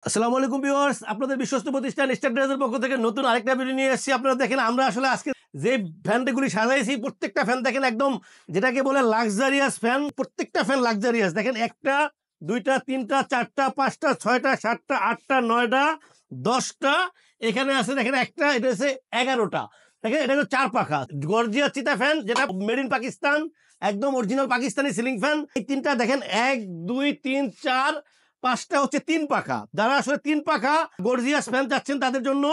আসসালামু আলাইকুম ভিউয়ার্স, আপনাদের বিশ্বস্ত প্রতিষ্ঠান স্টার ড্রেসের পক্ষ থেকে নতুন আরেকটা ভিডিও নিয়ে এসেছি। আপনারা দেখেন আমরা আসলে আজকে যে ফ্যানগুলি সাজাইছি প্রত্যেকটা ফ্যান দেখেন একদম যেটাকে বলে লাক্সারিয়াস ফ্যান। প্রত্যেকটা ফ্যান লাক্সারিয়াস। দেখেন একটা, দুইটা, তিনটা, চারটা, পাঁচটা, ছয়টা, সাতটা, আটটা, নয়টা, 10টা এখানে আছে। দেখেন একটা, এটা হচ্ছে 11টা। দেখেন এটা হচ্ছে 4 পাখা গর্জিয়াস চিতা ফ্যান, যেটা মেড ইন পাকিস্তান, একদম অরিজিনাল পাকিস্তানি সিলিং ফ্যান। এই তিনটা দেখেন 1 2 3 4 5টা হচ্ছে 3 পাখা। যারা আসলে 3 পাখা গর্জিয়াস ফ্যান চাচ্ছেন তাদের জন্য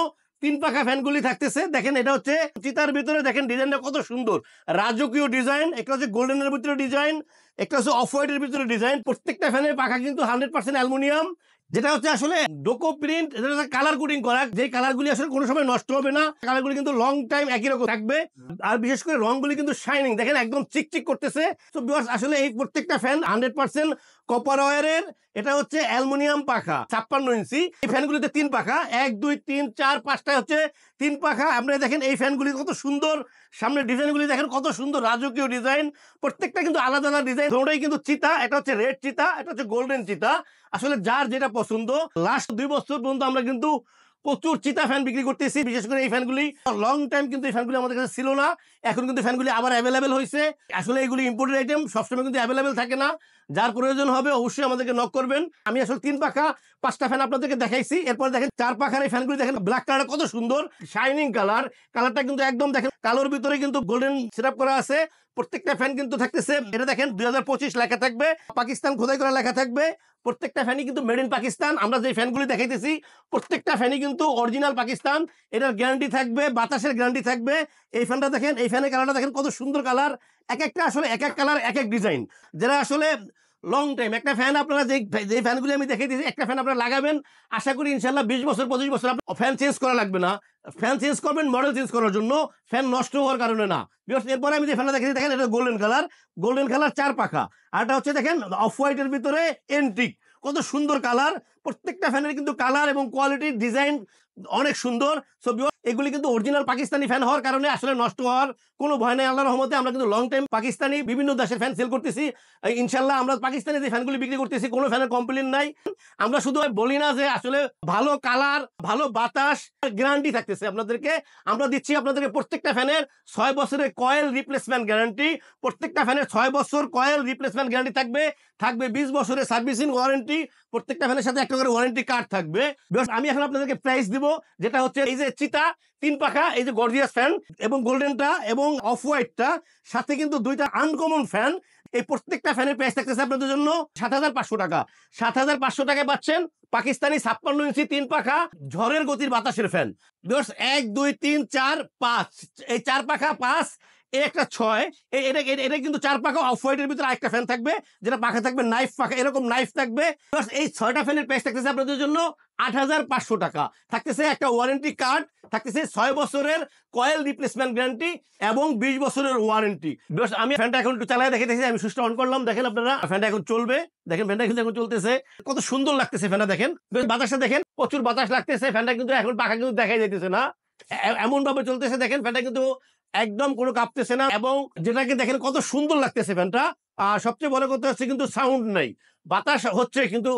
3 পাখা ফ্যানগুলি থাকতেছে। দেখেন এটা হচ্ছে চিতার ভিতরে, দেখেন ডিজাইনটা কত সুন্দর, রাজকীয় ডিজাইন। একটা হচ্ছে গোল্ডেনের ভিতরে ডিজাইন, একটা হচ্ছে অফ হোয়াইটের ভিতরে ডিজাইন। প্রত্যেকটা ফ্যানের পাখা কিন্তু 100% অ্যালুমিনিয়াম, যেটা হচ্ছে আসলে ডোকো প্রিন্ট, যেটা হচ্ছে কালার কোডিং করা, যে কালারগুলি আসলে কোনো সময় নষ্ট হবে না। কালারগুলি কিন্তু লং টাইম একই রকম থাকবে। আর বিশেষ করে রংগুলি কিন্তু শাইনিং, দেখেন একদম চিকচিক করতেছে। তো ভিউয়ার্স আসলে এই প্রত্যেকটা ফ্যান 100% কপার ওয়্যারের। এটা হচ্ছে অ্যালুমিনিয়াম পাখা 56 ইঞ্চি। এই ফ্যানগুলিতে 3 পাখা, 1 2 3 4 5টা হচ্ছে 3 পাখা। আপনারা দেখেন এই ফ্যানগুলি কত সুন্দর, সামনে ডিজাইনগুলি দেখেন কত সুন্দর, রাজকীয় ডিজাইন। প্রত্যেকটা কিন্তু আলাদা আলাদা ডিজাইন, দুটোই কিন্তু চিতা। এটা হচ্ছে রেড চিতা, এটা হচ্ছে গোল্ডেন চিতা। আসলে যার যেটা পছন্দ। লাস্ট 2 বছর পর্যন্ত আমরা কিন্তু প্রচুর চিতা ফ্যান বিক্রি করতেছি। বিশেষ করে এই ফ্যানগুলি লং টাইম কিন্তু এই ফ্যানগুলি আমাদের কাছে ছিল না, এখন কিন্তু ফ্যানগুলি আবার অ্যাভেলেবেল হয়েছে। আসলে এগুলি ইম্পোর্টেড আইটেম, সবসময় কিন্তু অ্যাভেলেবেল থাকে না। যার প্রয়োজন হবে অবশ্যই আমাদেরকে নক করবেন। আমি আসলে 3 পাখা 5টা ফ্যান আপনাদেরকে দেখাইছি। এরপর দেখেন 4 পাখার এই ফ্যানগুলি, দেখেন ব্ল্যাক কালারটা কত সুন্দর, শাইনিং কালার। কালারটা কিন্তু একদম দেখেন কালোর ভিতরে কিন্তু গোল্ডেন সেটআপ করা আছে। প্রত্যেকটা ফ্যান কিন্তু থাকতেছে, এটা দেখেন 2025 লেখা থাকবে, পাকিস্তান খোদাই করা লেখা থাকবে। প্রত্যেকটা ফ্যানই কিন্তু মেড ইন পাকিস্তান। আমরা যে ফ্যানগুলি দেখাইতেছি প্রত্যেকটা ফ্যানই কিন্তু অরিজিনাল পাকিস্তান। এটার গ্যারান্টি থাকবে, বাতাসের গ্যারান্টি থাকবে। এই ফ্যানটা দেখেন, এই ফ্যানের কালারটা দেখেন কত সুন্দর কালার। এক একটা আসলে এক এক কালার, এক এক ডিজাইন। যারা আসলে লং টাইম একটা ফ্যান, আপনারা যে ফ্যানগুলি আমি দেখাই দিয়েছি, একটা ফ্যান আপনারা লাগাবেন, আশা করি ইনশাল্লাহ 20 বছর 25 বছর আপনার ফ্যান চেঞ্জ করা লাগবে না। ফ্যান চেঞ্জ করবেন মডেল চেঞ্জ করার জন্য, ফ্যান নষ্ট হওয়ার কারণে না। এরপরে আমি যে ফ্যানটা দেখেছি, দেখেন এটা গোল্ডেন কালার, গোল্ডেন কালার 4 পাখা। আর এটা হচ্ছে দেখেন অফ হোয়াইটের ভিতরে এন্টিক, কত সুন্দর কালার। প্রত্যেকটা ফ্যানের কিন্তু কালার এবং কোয়ালিটি ডিজাইন অনেক সুন্দর। সো এগুলি কিন্তু অরিজিনাল পাকিস্তানি ফ্যান হওয়ার কারণে আসলে নষ্ট হওয়ার কোনো ভয় নেই। আল্লাহর রহমতে আমরা কিন্তু লং টাইম পাকিস্তানি বিভিন্ন দেশের ফ্যান সেল করতেছি। ইনশাল্লাহ আমরা পাকিস্তানি যে ফ্যানগুলি বিক্রি করতেছি কোনো ফ্যানের কমপ্লেন নাই। আমরা শুধু বলি না যে আসলে ভালো কালার, ভালো বাতাস, গ্যারান্টি থাকতেছে আপনাদেরকে। আমরা দিচ্ছি আপনাদেরকে প্রত্যেকটা ফ্যানের 6 বছরের কয়েল রিপ্লেসমেন্ট গ্যারান্টি। প্রত্যেকটা ফ্যানের 6 বছর কয়েল রিপ্লেসমেন্ট গ্যারান্টি থাকবে। থাকবে 20 বছরের সার্ভিসিং ওয়ারেন্টি। প্রত্যেকটা ফ্যানের সাথে একটা করে ওয়ারেন্টি কার্ড থাকবে। আমি এখন আপনাদেরকে প্রাইস দিব, যেটা হচ্ছে এই যে চিতা 3 পাখা, এই যে গর্জিয়াস ফ্যান এবং গোল্ডেনটা এবং অফ হোয়াইটটা, সাথে কিন্তু 2টা আনকমন ফ্যান। এই প্রত্যেকটা ফ্যানের প্রাইস থাকতেছে আপনাদের জন্য 7,500 টাকা। 7,500 টাকায় পাচ্ছেন পাকিস্তানি 56 ইঞ্চি 3 পাখা ঝড়ের গতির বাতাসের ফ্যান। 1 2 3 4 5, এই 4 পাখা 5, এই একটা 6। এটা কিন্তু 4 পাখা অফ হোয়াইটের ভিতরে আরেকটা ফ্যান থাকবে, যেটা পাখা থাকবে নাইফ পাখা, এরকম নাইফ থাকবে। এই 6টা ফ্যানের প্রাইস থাকতেছে আপনাদের জন্য 8,500 টাকা। থাকতেছে একটা ওয়ারেন্টি কার্ড, থাকতেছে 6 বছরের কয়েল রিপ্লেসমেন্ট গ্যারান্টি এবং 20 বছরের ওয়ারেন্টি। আমি ফ্যানটা এখন একটু চালায় দেখেছি, আমি সুইচটা অন করলাম, দেখেন আপনারা ফ্যানটা এখন চলবে। দেখেন ফ্যানটা কিন্তু এখন চলতেছে, কত সুন্দর লাগতেছে ফ্যানটা। দেখেন বাতাসটা দেখেন, প্রচুর বাতাস লাগতেছে। ফ্যানটা কিন্তু এখন পাখা কিন্তু দেখাই যাইতেছে না, এমন ভাবে চলতেছে। দেখেন ফ্যানটা কিন্তু একদম কোনো কাঁপতেছে না, এবং যেটাকে দেখেন কত সুন্দর লাগতেছে ফ্যানটা। আর সবচেয়ে বড় কথা হচ্ছে কিন্তু সাউন্ড নাই, বাতাস হচ্ছে কিন্তু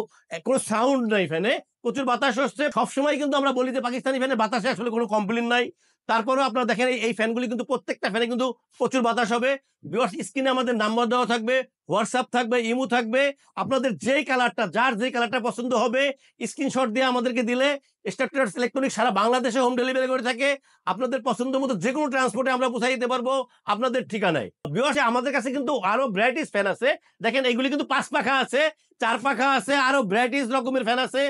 কোনো সাউন্ড নাই ফ্যানে, প্রচুর বাতাস হচ্ছে। সবসময় কিন্তু আমরা বলি যে পাকিস্তানি ফ্যানের বাতাসে আসলে কোনো কমপ্লেন নাই। তারপরেও আপনারা দেখেন এই ফ্যানগুলি কিন্তু প্রত্যেকটা ফ্যানে কিন্তু প্রচুর বাতাস হবে। ভিউয়ার্স স্ক্রিনে আমাদের নাম্বার দেওয়া থাকবে, হোয়াটসঅ্যাপ থাকবে, ইমো থাকবে। আপনাদের যেই কালারটা, যার যেই কালারটা পছন্দ হবে স্ক্রিনশট দিয়ে আমাদেরকে দিলে স্টার ট্রেডার্স ইলেকট্রনিক্স সারা বাংলাদেশে হোম ডেলিভারি করে থাকে। আপনাদের পছন্দ মতো যে কোনো ট্রান্সপোর্টে আমরা পৌঁছে দিতে পারবো আপনাদের ঠিকানায়। ভিউয়ার্স আমাদের কাছে কিন্তু আরো ভ্যারাইটিস ফ্যান আছে। দেখেন এগুলি কিন্তু 5 পাখা আছে, 4 পাখা আছে, আরো ভ্যারাইটিস রকমের ফ্যান আছে।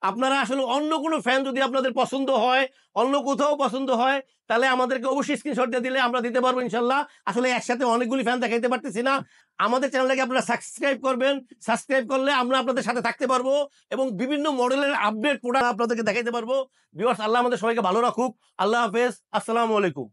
আপনারা আসলে অন্য কোনো ফ্যান যদি আপনাদের পছন্দ হয়, অন্য কোথাও পছন্দ হয়, তাহলে আমাদেরকে অবশ্যই স্ক্রিনশট দিয়ে দিলে আমরা দিতে পারবো ইনশাল্লাহ। আসলে একসাথে অনেকগুলি ফ্যান দেখাইতে পারতেছি না। আমাদের চ্যানেলটাকে আপনারা সাবস্ক্রাইব করবেন, সাবস্ক্রাইব করলে আমরা আপনাদের সাথে থাকতে পারবো এবং বিভিন্ন মডেলের আপডেট প্রোডাক্ট আপনাদেরকে দেখাইতে পারবো। ভিউয়ার্স আল্লাহ আমাদের সবাইকে ভালো রাখুক। আল্লাহ হাফেজ, আসসালামু আলাইকুম।